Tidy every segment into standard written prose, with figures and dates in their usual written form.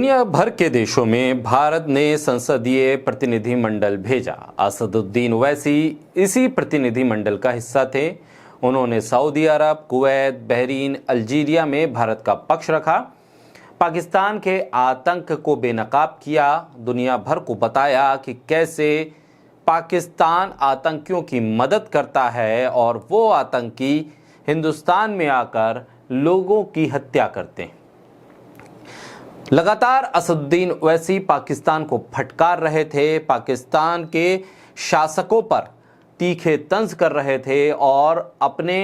दुनिया भर के देशों में भारत ने संसदीय प्रतिनिधिमंडल भेजा। असदुद्दीन ओवैसी इसी प्रतिनिधिमंडल का हिस्सा थे। उन्होंने सऊदी अरब, कुवैत, बहरीन, अल्जीरिया में भारत का पक्ष रखा, पाकिस्तान के आतंक को बेनकाब किया, दुनिया भर को बताया कि कैसे पाकिस्तान आतंकियों की मदद करता है और वो आतंकी हिंदुस्तान में आकर लोगों की हत्या करते हैं। लगातार असदुद्दीन ओवैसी पाकिस्तान को फटकार रहे थे, पाकिस्तान के शासकों पर तीखे तंज कर रहे थे और अपने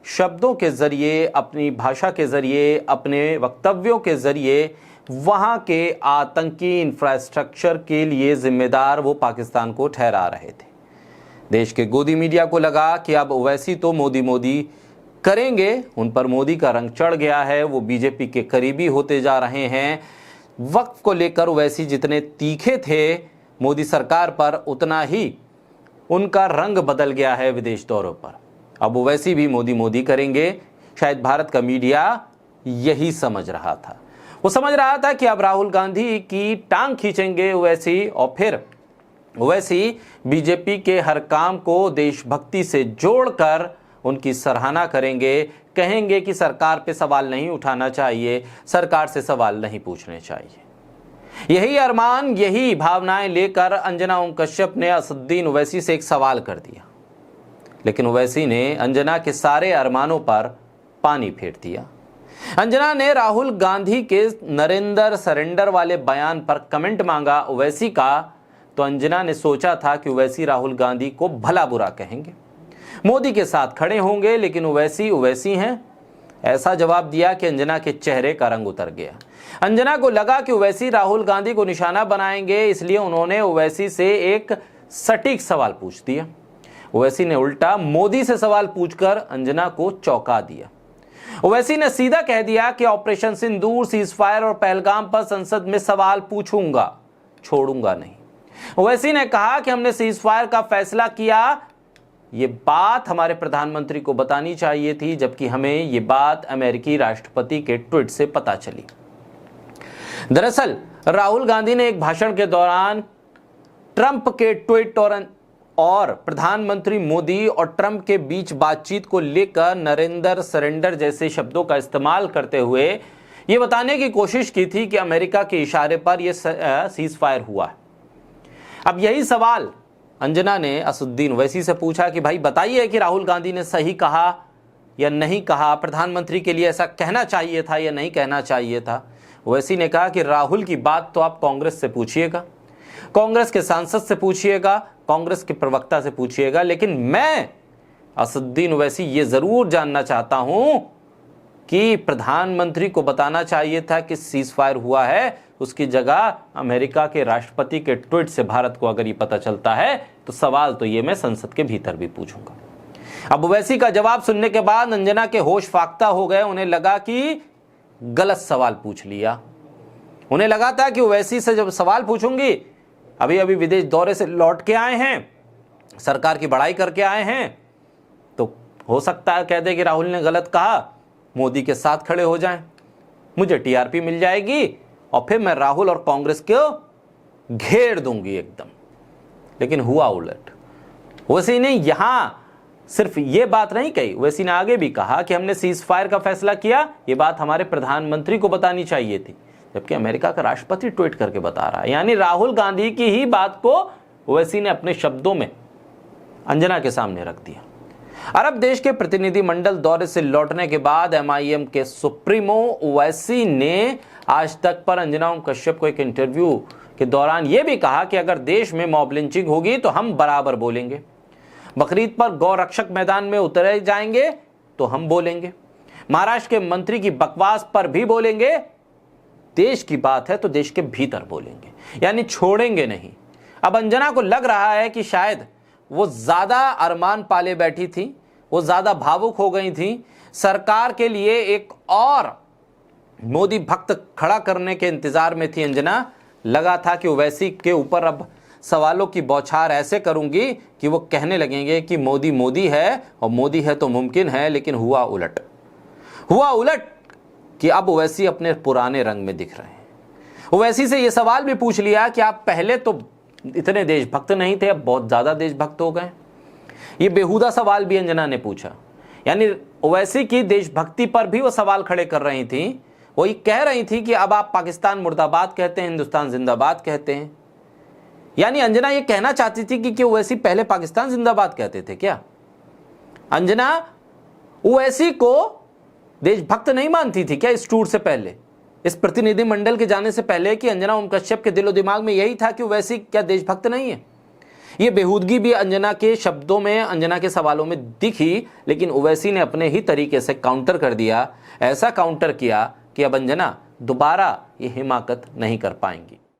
शब्दों के जरिए, अपनी भाषा के जरिए, अपने वक्तव्यों के जरिए वहां के आतंकी इंफ्रास्ट्रक्चर के लिए जिम्मेदार वो पाकिस्तान को ठहरा रहे थे। देश के गोदी मीडिया को लगा कि अब ओवैसी तो मोदी करेंगे, उन पर मोदी का रंग चढ़ गया है, वो बीजेपी के करीबी होते जा रहे हैं। वक्फ को लेकर ओवैसी जितने तीखे थे मोदी सरकार पर, उतना ही उनका रंग बदल गया है विदेश दौरों पर। अब ओवैसी भी मोदी करेंगे। शायद भारत का मीडिया यही समझ रहा था। वो समझ रहा था कि अब राहुल गांधी की टांग खींचेंगे ओवैसी और फिर ओवैसी बीजेपी के हर काम को देशभक्ति से जोड़कर उनकी सराहना करेंगे, कहेंगे कि सरकार पे सवाल नहीं उठाना चाहिए, सरकार से सवाल नहीं पूछने चाहिए। यही अरमान, यही भावनाएं लेकर अंजना ओम कश्यप ने असदुद्दीन ओवैसी से एक सवाल कर दिया, लेकिन ओवैसी ने अंजना के सारे अरमानों पर पानी फेर दिया। अंजना ने राहुल गांधी के नरेंद्र सरेंडर वाले बयान पर कमेंट मांगा ओवैसी का, तो अंजना ने सोचा था कि ओवैसी राहुल गांधी को भला बुरा कहेंगे, मोदी के साथ खड़े होंगे, लेकिन ओवैसी हैं। ऐसा जवाब दिया कि अंजना के चेहरे का रंग उतर गया। अंजना को लगा कि ओवैसी राहुल गांधी को निशाना बनाएंगे, इसलिए उन्होंने ओवैसी से एक सटीक सवाल पूछ दिया। ओवैसी ने उल्टा मोदी से सवाल पूछकर अंजना को चौंका दिया। ओवैसी ने सीधा कह दिया कि ऑपरेशन सिंदूर, सीजफायर और पहलगाम पर संसद में सवाल पूछूंगा, छोड़ूंगा नहीं। ओवैसी ने कहा कि हमने सीजफायर का फैसला किया, ये बात हमारे प्रधानमंत्री को बतानी चाहिए थी, जबकि हमें ये बात अमेरिकी राष्ट्रपति के ट्वीट से पता चली। दरअसल राहुल गांधी ने एक भाषण के दौरान ट्रंप के ट्वीट और प्रधानमंत्री मोदी और ट्रंप के बीच बातचीत को लेकर नरेंद्र सरेंडर जैसे शब्दों का इस्तेमाल करते हुए ये बताने की कोशिश की थी कि अमेरिका के इशारे पर यह सीजफायर हुआ है। अब यही सवाल अंजना ने असदुद्दीन ओवैसी से पूछा कि भाई बताइए कि राहुल गांधी ने सही कहा या नहीं कहा, प्रधानमंत्री के लिए ऐसा कहना चाहिए था या नहीं कहना चाहिए था। ओवैसी ने कहा कि राहुल की बात तो आप कांग्रेस से पूछिएगा, कांग्रेस के सांसद से पूछिएगा, कांग्रेस के प्रवक्ता से पूछिएगा, लेकिन मैं असदुद्दीन ओवैसी ये जरूर जानना चाहता हूं कि प्रधानमंत्री को बताना चाहिए था कि सीजफायर हुआ है, उसकी जगह अमेरिका के राष्ट्रपति के ट्वीट से भारत को अगर ये पता चलता है तो सवाल तो ये मैं संसद के भीतर भी पूछूंगा। अब ओवैसी का जवाब सुनने के बाद अंजना के होश फाख्ता हो गए। उन्हें लगा कि गलत सवाल पूछ लिया। उन्हें लगा था कि ओवैसी से जब सवाल पूछूंगी, अभी विदेश दौरे से लौट के आए हैं, सरकार की बड़ाई करके आए हैं, तो हो सकता है कह दे कि राहुल ने गलत कहा, मोदी के साथ खड़े हो जाएं, मुझे टीआरपी मिल जाएगी और फिर मैं राहुल और कांग्रेस को घेर दूंगी एकदम। लेकिन हुआ उलट। ओवैसी ने यहां सिर्फ ये बात नहीं कही, ओवैसी ने आगे भी कहा कि हमने सीजफायर का फैसला किया, ये बात हमारे प्रधानमंत्री को बतानी चाहिए थी, जबकि अमेरिका का राष्ट्रपति ट्वीट करके बता रहा है। यानी राहुल गांधी की ही बात को ओवैसी ने अपने शब्दों में अंजना के सामने रख दिया। अरब देश के प्रतिनिधिमंडल दौरे से लौटने के बाद एमआईएम के सुप्रीमो ओवैसी ने आज तक पर अंजना ओम कश्यप को एक इंटरव्यू के दौरान यह भी कहा कि अगर देश में मॉब लिंचिंग होगी तो हम बराबर बोलेंगे, बकरीद पर गौ रक्षक मैदान में उतरे जाएंगे तो हम बोलेंगे, महाराष्ट्र के मंत्री की बकवास पर भी बोलेंगे, देश की बात है तो देश के भीतर बोलेंगे, यानी छोड़ेंगे नहीं। अब अंजना को लग रहा है कि शायद वो ज्यादा अरमान पाले बैठी थी, वो ज्यादा भावुक हो गई थी, सरकार के लिए एक और मोदी भक्त खड़ा करने के इंतजार में थी अंजना। लगा था कि ओवैसी के ऊपर अब सवालों की बौछार ऐसे करूंगी कि वो कहने लगेंगे कि मोदी है और मोदी है तो मुमकिन है, लेकिन हुआ उलट कि अब ओवैसी अपने पुराने रंग में दिख रहे हैं। ओवैसी से यह सवाल भी पूछ लिया कि आप पहले तो इतने देशभक्त नहीं थे, अब बहुत ज्यादा देशभक्त हो गए। ये बेहुदा सवाल भी अंजना ने पूछा। यानी ओवैसी की देशभक्ति पर भी वो सवाल खड़े कर रही थी। वो ये कह रही थी कि अब आप पाकिस्तान मुर्दाबाद कहते हैं, हिंदुस्तान जिंदाबाद कहते हैं। यानी अंजना ये कहना चाहती थी कि ओवैसी पहले पाकिस्तान जिंदाबाद कहते थे क्या? अंजना ओवैसी को देशभक्त नहीं मानती थी क्या इस टूर से पहले, इस प्रतिनिधिमंडल के जाने से पहले, कि अंजना ओम कश्यप के दिलो दिमाग में यही था कि ओवैसी क्या देशभक्त नहीं है? ये बेहूदगी भी अंजना के शब्दों में, अंजना के सवालों में दिखी, लेकिन ओवैसी ने अपने ही तरीके से काउंटर कर दिया। ऐसा काउंटर किया कि अब अंजना दोबारा ये हिमाकत नहीं कर पाएंगी।